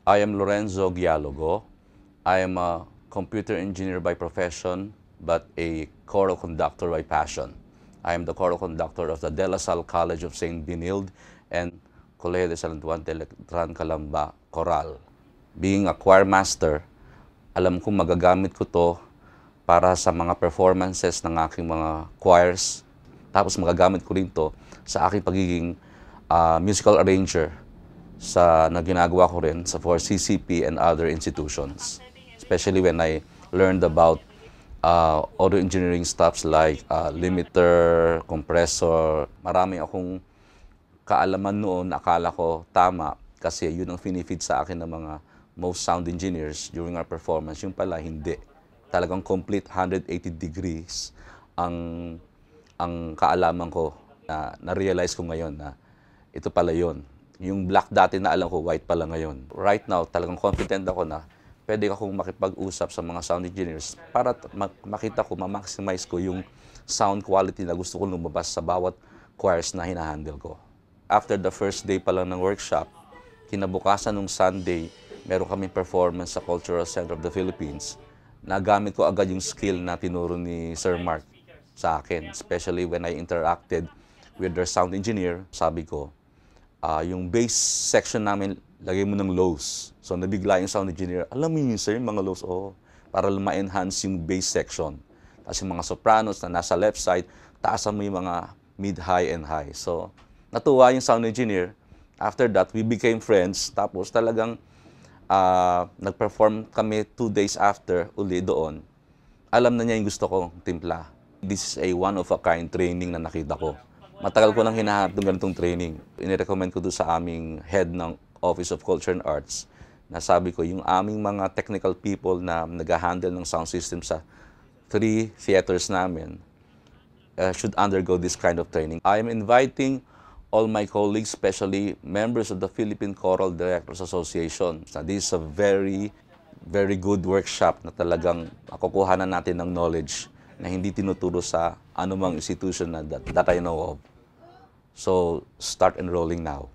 I am Lorenzo Gialogo. I am a computer engineer by profession, but a choral conductor by passion. I am the choral conductor of the De La Salle College of St. Benilde and Colegio de San Juan de Letran Calamba Choral. Being a choir master, alam kong magagamit ko to para sa mga performances ng aking mga choirs. Tapos magagamit ko rin to sa aking pagiging musical arranger na ginagawa ko rin for CCP and other institutions. Especially when I learned about audio engineering stuffs like limiter, compressor. Marami akong kaalaman noon, akala ko tama kasi yun ang finifeed sa akin ng mga most sound engineers during our performance. Yung pala, hindi. Talagang complete 180 degrees ang kaalaman ko na na-realize ko ngayon na ito pala yun. Yung black dati na alam ko, white pala ngayon. Right now, talagang confident ako na pwede akong makipag-usap sa mga sound engineers para makita ko, ma-maximize ko yung sound quality na gusto ko lumabas sa bawat choirs na hinahandle ko. After the first day pa lang ng workshop, kinabukasan nung Sunday, meron kaming performance sa Cultural Center of the Philippines. Nagamit ko agad yung skill na tinuro ni Sir Mark sa akin, especially when I interacted with their sound engineer. Sabi ko, yung bass section namin, lagay mo ng lows. So nabigla yung sound engineer, alam mo yun sir, mga lows, para ma-enhance yung bass section. Tapos yung mga sopranos na nasa left side, taasan mo yung mga mid, high, and high. So natuwa yung sound engineer. After that, we became friends. Tapos talagang nag-perform kami 2 days after uli doon. Alam na niya yung gusto kong timpla. This is a one-of-a-kind training na nakita ko. Matagal ko nang hinahanap ng ganitong training. Inirecommend ko doon sa aming head ng Office of Culture and Arts na sabi ko, yung aming mga technical people na nag-handle ng sound system sa 3 theaters namin should undergo this kind of training. I am inviting all my colleagues, especially members of the Philippine Choral Directors Association. So this is a very, very good workshop na talagang makukuhanan natin ng knowledge na hindi tinuturo sa anumang institution na that I know of. So, start enrolling now.